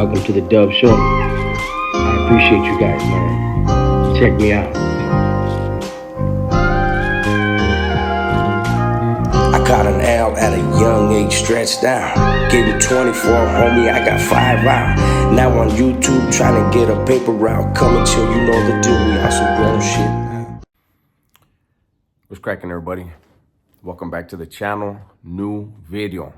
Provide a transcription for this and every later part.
welcome to the Dove Show. I appreciate you guys, man. Check me out. I caught an L at a young age, stretched out. Getting 24, homie, I got 5 out. Now on YouTube, trying to get a paper route. Coming till you know the deal, we on some grown shit. What's cracking, everybody? Welcome back to the channel. New video.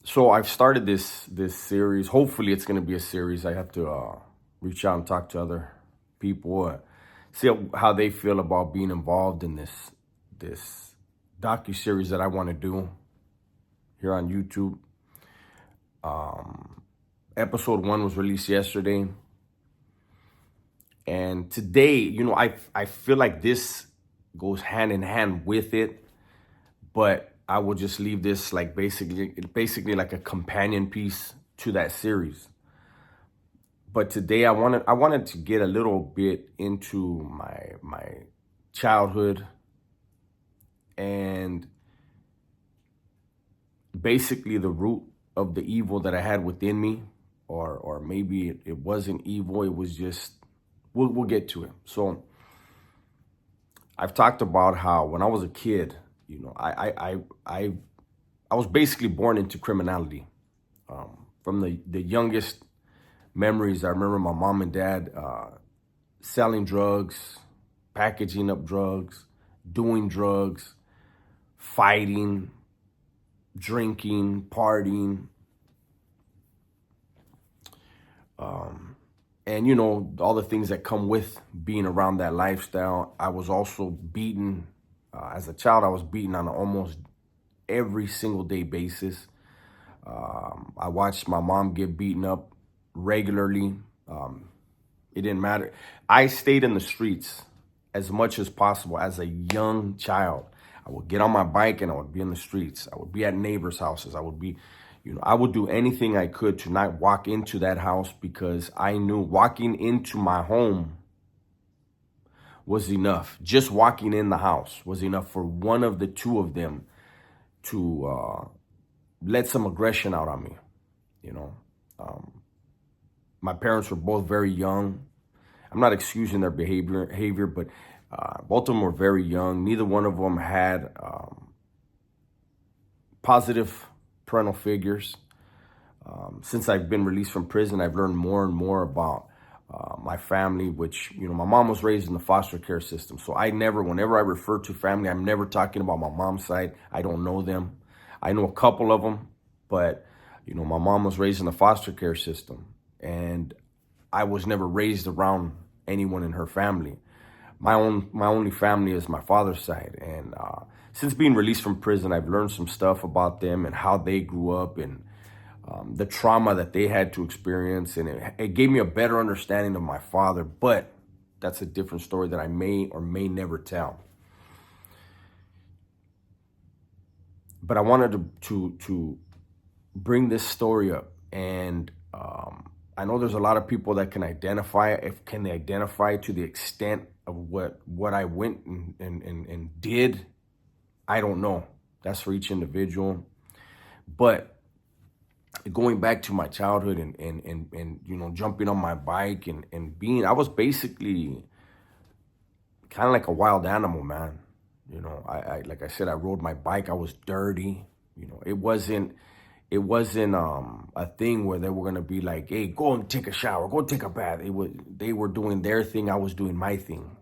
So I've started this series. Hopefully it's going to be a series. I have to reach out and talk to other people, see how they feel about being involved in this docu-series that I want to do here on YouTube. Episode 1 was released yesterday. And today, you know, I feel like this goes hand in hand with it, but I will just leave this like basically like a companion piece to that series. But today I wanted to get a little bit into my childhood and basically the root of the evil that I had within me, or maybe it wasn't evil, it was just, we'll get to it. So I've talked about how when I was a kid, you know, I was basically born into criminality. From the youngest memories, I remember my mom and dad selling drugs, packaging up drugs, doing drugs, fighting, drinking, partying. And, you know, all the things that come with being around that lifestyle. I was also beaten. As a child, I was beaten on an almost every single day basis. I watched my mom get beaten up regularly. It didn't matter. I stayed in the streets as much as possible as a young child. I would get on my bike and I would be in the streets. I would be at neighbors' houses. I would be, you know, I would do anything I could to not walk into that house, because I knew walking into my home was enough. Just walking in the house was enough for one of the two of them to let some aggression out on me. You know, my parents were both very young. I'm not excusing their behavior, but both of them were very young. Neither one of them had positive parental figures. Since I've been released from prison, I've learned more and more about my family, which, you know, my mom was raised in the foster care system. So whenever I refer to family, I'm never talking about my mom's side. I don't know them. I know a couple of them, but, you know, my mom was raised in the foster care system, and I was never raised around anyone in her family. My only family is my father's side. And since being released from prison, I've learned some stuff about them and how they grew up, and the trauma that they had to experience. And it gave me a better understanding of my father, but that's a different story that I may or may never tell. But I wanted to bring this story up, and I know there's a lot of people that can identify to the extent of what I went and did. I don't know. That's for each individual. But going back to my childhood and you know, jumping on my bike and being, I was basically kind of like a wild animal, man. You know, I like I said, I rode my bike. I was dirty. You know, it wasn't a thing where they were gonna be like, hey, go and take a shower, go take a bath. They were doing their thing. I was doing my thing.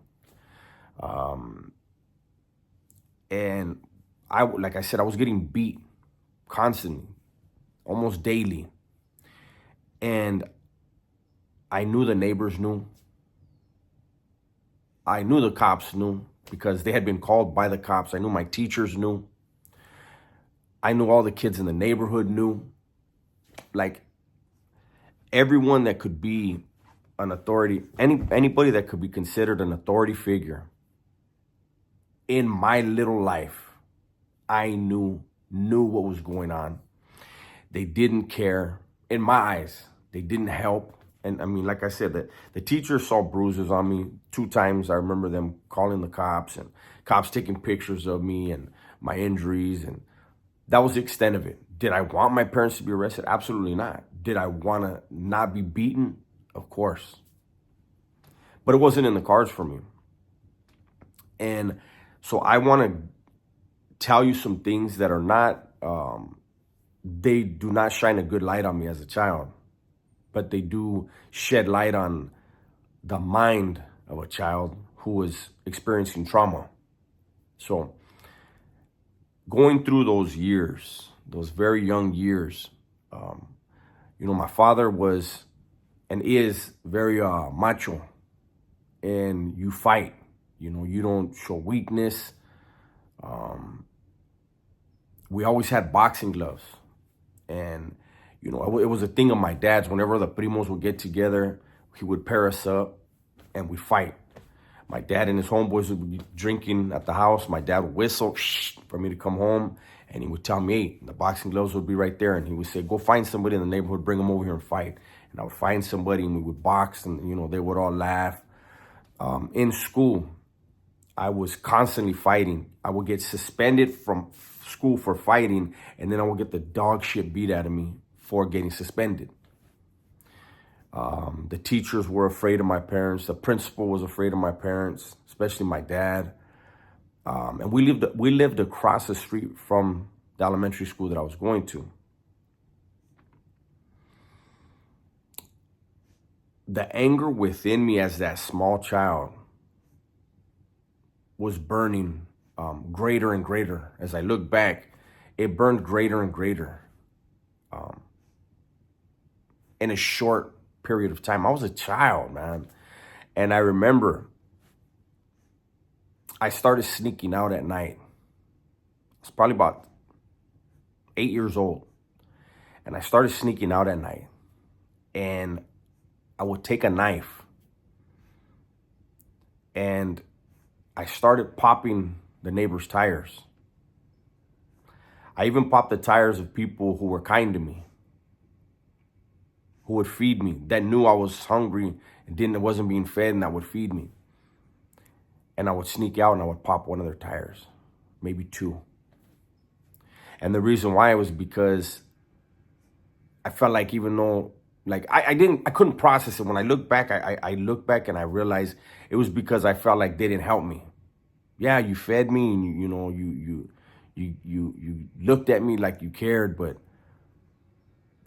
And like I said, I was getting beat constantly, almost daily. And I knew the neighbors knew. I knew the cops knew, because they had been called by the cops. I knew my teachers knew. I knew all the kids in the neighborhood knew. Like, everyone that could be an authority, anybody that could be considered an authority figure in my little life, I knew what was going on. They didn't care. In my eyes, they didn't help. And I mean, like I said, the teachers saw bruises on me 2 times. I remember them calling the cops, and cops taking pictures of me and my injuries, and that was the extent of it. Did I want my parents to be arrested? Absolutely not. Did I want to not be beaten? Of course. But it wasn't in the cards for me. And so I want to tell you some things that are not, they do not shine a good light on me as a child, but they do shed light on the mind of a child who is experiencing trauma. So going through those years, those very young years, my father was and is very macho, and you fight. You don't show weakness. We always had boxing gloves, and it was a thing of my dad's. Whenever the primos would get together, he would pair us up, and we'd fight. My dad and his homeboys would be drinking at the house. My dad would whistle for me to come home, and he would tell me, hey, the boxing gloves would be right there, and he would say, go find somebody in the neighborhood, bring them over here and fight. And I would find somebody, and we would box, and they would all laugh. In school, I was constantly fighting. I would get suspended from school for fighting, and then I would get the dog shit beat out of me for getting suspended. The teachers were afraid of my parents. The principal was afraid of my parents, especially my dad. And we lived across the street from the elementary school that I was going to. The anger within me as that small child was burning greater and greater. As I look back, it burned greater and greater in a short period of time. I was a child, man. And I remember I started sneaking out at night. I was probably about 8 years old. And I started sneaking out at night. And I would take a knife. And I started popping the neighbors' tires. I even popped the tires of people who were kind to me, who would feed me, that knew I was hungry and wasn't being fed, and that would feed me. And I would sneak out and I would pop one of their tires, maybe two. And the reason why was because I felt like, even though, like, I couldn't process it. When I look back, I look back and I realized it was because I felt like they didn't help me. Yeah, you fed me, and you looked at me like you cared, but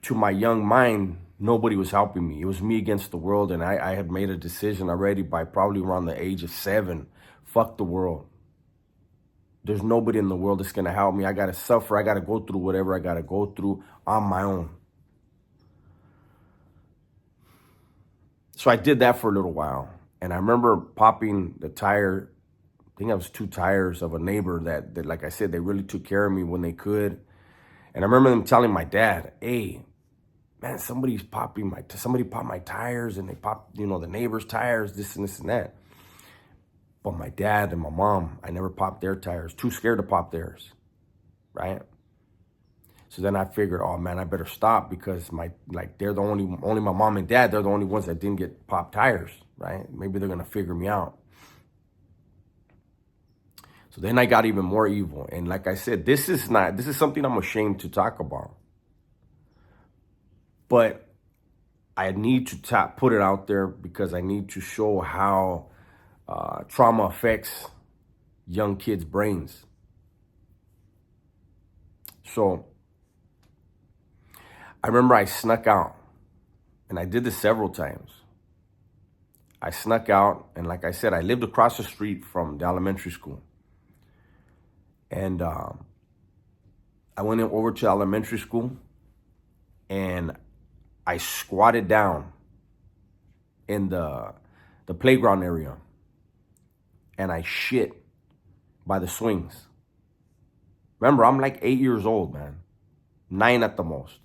to my young mind, nobody was helping me. It was me against the world, and I had made a decision already by probably around the age of 7. Fuck the world. There's nobody in the world that's gonna help me. I gotta suffer. I gotta go through whatever I gotta go through on my own. So I did that for a little while, and I remember popping the tire. I think that was 2 tires of a neighbor that, like I said, they really took care of me when they could. And I remember them telling my dad, hey, man, somebody popped my tires, and they popped, the neighbor's tires, this and this and that. But my dad and my mom, I never popped their tires, too scared to pop theirs, right? So then I figured, oh man, I better stop, because they're the only my mom and dad, they're the only ones that didn't get popped tires, right? Maybe they're gonna figure me out. So then I got even more evil. And like I said, this is something I'm ashamed to talk about. But I need to put it out there, because I need to show how trauma affects young kids' brains. So I remember I snuck out, and I did this several times. I snuck out, and like I said, I lived across the street from the elementary school. And I went over to elementary school, and I squatted down in the playground area, and I shit by the swings. Remember, I'm like 8 years old, man. 9 at the most.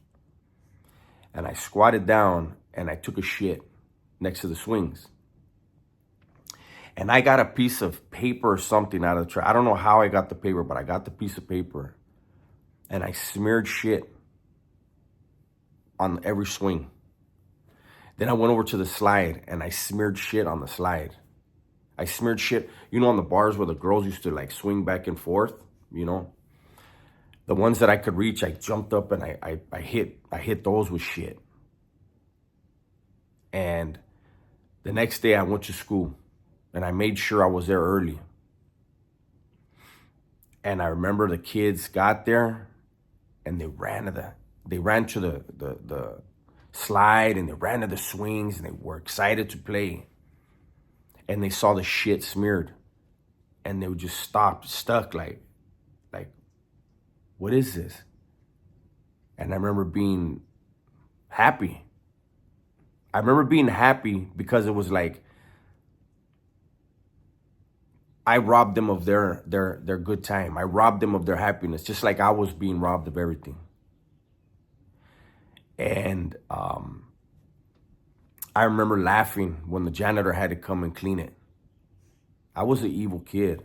And I squatted down, and I took a shit next to the swings. And I got a piece of paper or something out of the trash. I don't know how I got the paper, but I got the piece of paper. And I smeared shit on every swing. Then I went over to the slide, and I smeared shit on the slide. I smeared shit, on the bars where the girls used to like swing back and forth, The The ones that I could reach, I jumped up and I hit those with shit. And the next day I went to school and I made sure I was there early. And I remember the kids got there and they ran to the slide and they ran to the swings and they were excited to play. And they saw the shit smeared and they would just stuck like, what is this? And I remember being happy. I remember being happy because it was like, I robbed them of their good time. I robbed them of their happiness, just like I was being robbed of everything. And I remember laughing when the janitor had to come and clean it. I was an evil kid.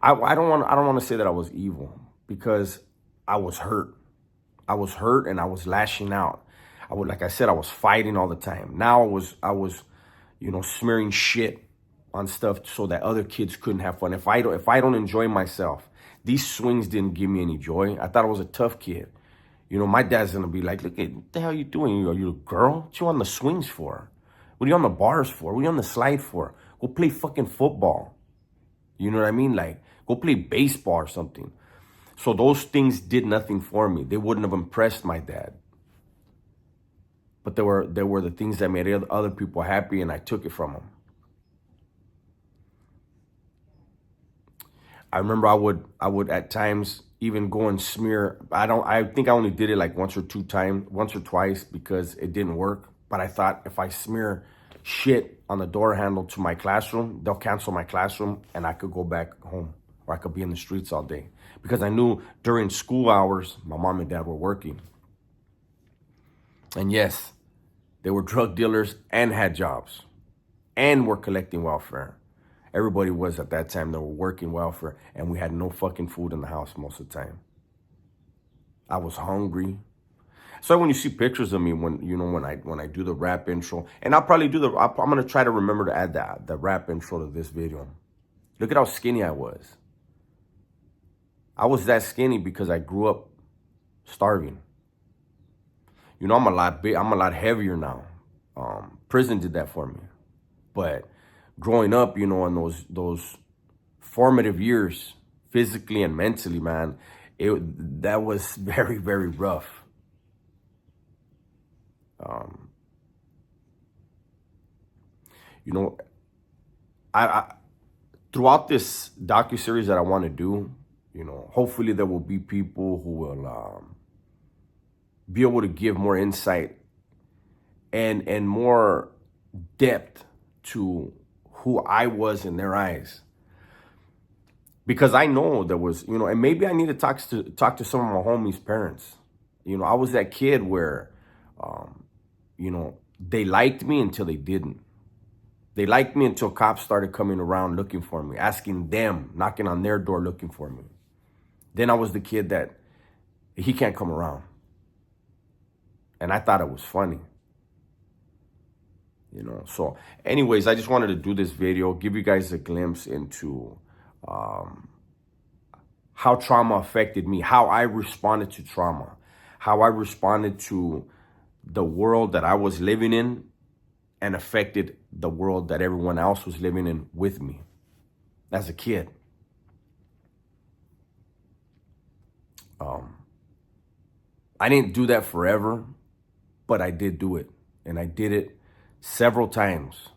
I don't want to say that I was evil because I was hurt. I was hurt and I was lashing out. Like I said, I was fighting all the time. Now I was, smearing shit on stuff so that other kids couldn't have fun. If I don't enjoy myself, these swings didn't give me any joy. I thought I was a tough kid. My dad's gonna be like, look, what the hell are you doing? Are you a girl? What you on the swings for? What are you on the bars for? What are you on the slide for? Go play fucking football. You know what I mean? Like, go play baseball or something. So those things did nothing for me. They wouldn't have impressed my dad. But they were the things that made other people happy, and I took it from them. I remember I would at times even go and smear. I think I only did it like once or twice because it didn't work. But I thought if I smear shit on the door handle to my classroom, they'll cancel my classroom and I could go back home or I could be in the streets all day. Because I knew during school hours, my mom and dad were working. And yes, they were drug dealers and had jobs and were collecting welfare. Everybody was at that time. They were working welfare and we had no fucking food in the house most of the time. I was hungry. So when you see pictures of me, when I do the rap intro, and I'll probably I'm going to try to remember to add the rap intro to this video. Look at how skinny I was. I was that skinny because I grew up starving. I'm a lot heavier now. Prison did that for me. But growing up, in those formative years, physically and mentally, man, that was very, very rough. I throughout this docuseries that I want to do, hopefully there will be people who will be able to give more insight and more depth to who I was in their eyes. Because I know there was, and maybe I need to talk to some of my homies' parents. I was that kid where, they liked me until they didn't. They liked me until cops started coming around looking for me, asking them, knocking on their door looking for me. Then I was the kid that he can't come around. And I thought it was funny. So anyways, I just wanted to do this video, give you guys a glimpse into how trauma affected me, how I responded to trauma, how I responded to the world that I was living in and affected the world that everyone else was living in with me as a kid. I didn't do that forever, but I did do it. And I did it several times.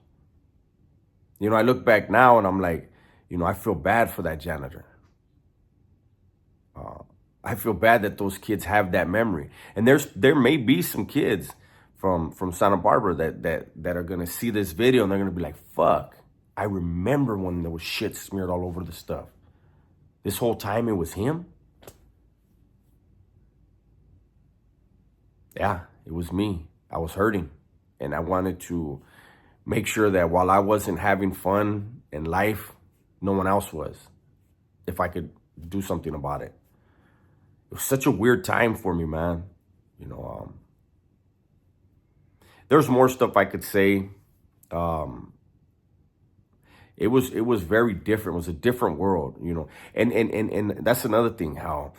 I look back now and I'm like, I feel bad for that janitor. I feel bad that those kids have that memory. And there may be some kids from Santa Barbara that are going to see this video and they're going to be like, fuck, I remember when there was shit smeared all over the stuff. This whole time it was him? Yeah, it was me. I was hurting. And I wanted to make sure that while I wasn't having fun in life, no one else was, if I could do something about it. It was such a weird time for me, man. There's more stuff I could say. It was very different. It was a different world, and that's another thing, how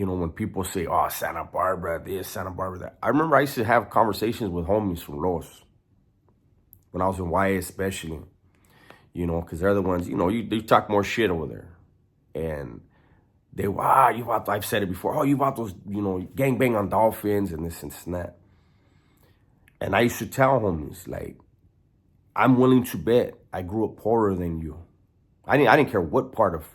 when people say, oh, Santa Barbara this, Santa Barbara that. I remember I used to have conversations with homies from Los when I was in YA especially, because they're the ones, you talk more shit over there. And they, I've said it before, you bought those, gangbang on dolphins and this and that. And I used to tell homies, like, I'm willing to bet I grew up poorer than you. I didn't care what part of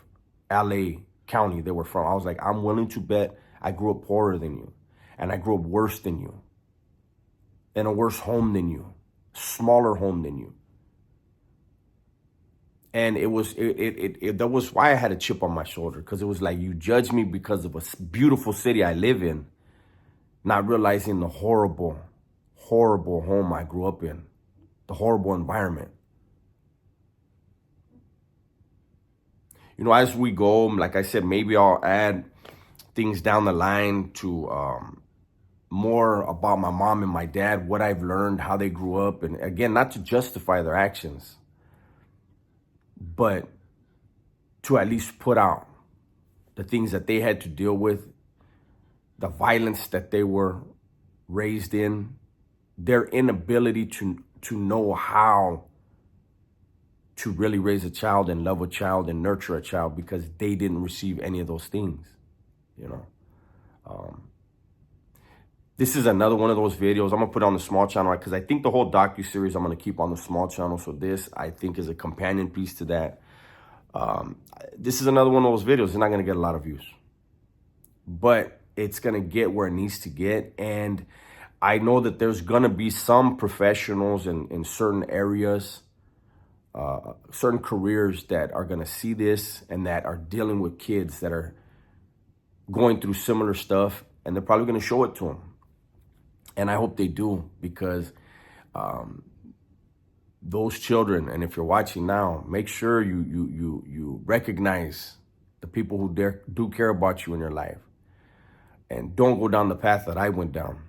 LA County they were from. I was like, I'm willing to bet I grew up poorer than you. And I grew up worse than you. In a worse home than you. Smaller home than you. And that was why I had a chip on my shoulder. Because it was like, you judge me because of a beautiful city I live in, not realizing the horrible, horrible home I grew up in. The horrible environment. As we go, like I said, maybe I'll add things down the line to more about my mom and my dad, what I've learned, how they grew up. And again, not to justify their actions, but to at least put out the things that they had to deal with, the violence that they were raised in, their inability to know how to really raise a child and love a child and nurture a child because they didn't receive any of those things, This is another one of those videos I'm going to put on the small channel because I think the whole docuseries I'm going to keep on the small channel. So this, I think, is a companion piece to that. This is another one of those videos. It's not going to get a lot of views, but it's going to get where it needs to get. And I know that there's going to be some professionals in certain areas, certain careers that are going to see this and that are dealing with kids that are going through similar stuff, and they're probably going to show it to them. And I hope they do, because those children, and if you're watching now, make sure you recognize the people who do care about you in your life, and don't go down the path that I went down.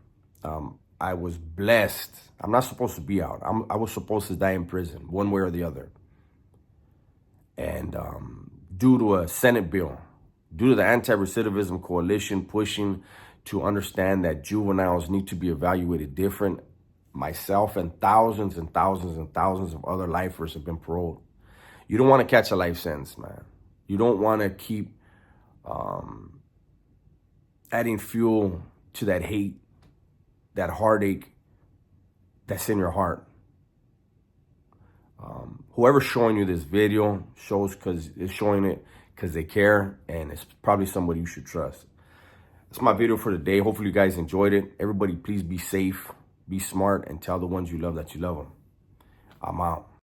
I was blessed. I'm not supposed to be out. I was supposed to die in prison, one way or the other. And due to a Senate bill, due to the Anti-Recidivism Coalition pushing to understand that juveniles need to be evaluated different, myself and thousands and thousands and thousands of other lifers have been paroled. You don't want to catch a life sentence, man. You don't want to keep adding fuel to that hate, that heartache that's in your heart. Whoever's showing you this video is showing it because they care, and it's probably somebody you should trust. That's my video for today. Hopefully you guys enjoyed it. Everybody, please be safe, be smart, and tell the ones you love that you love them. I'm out.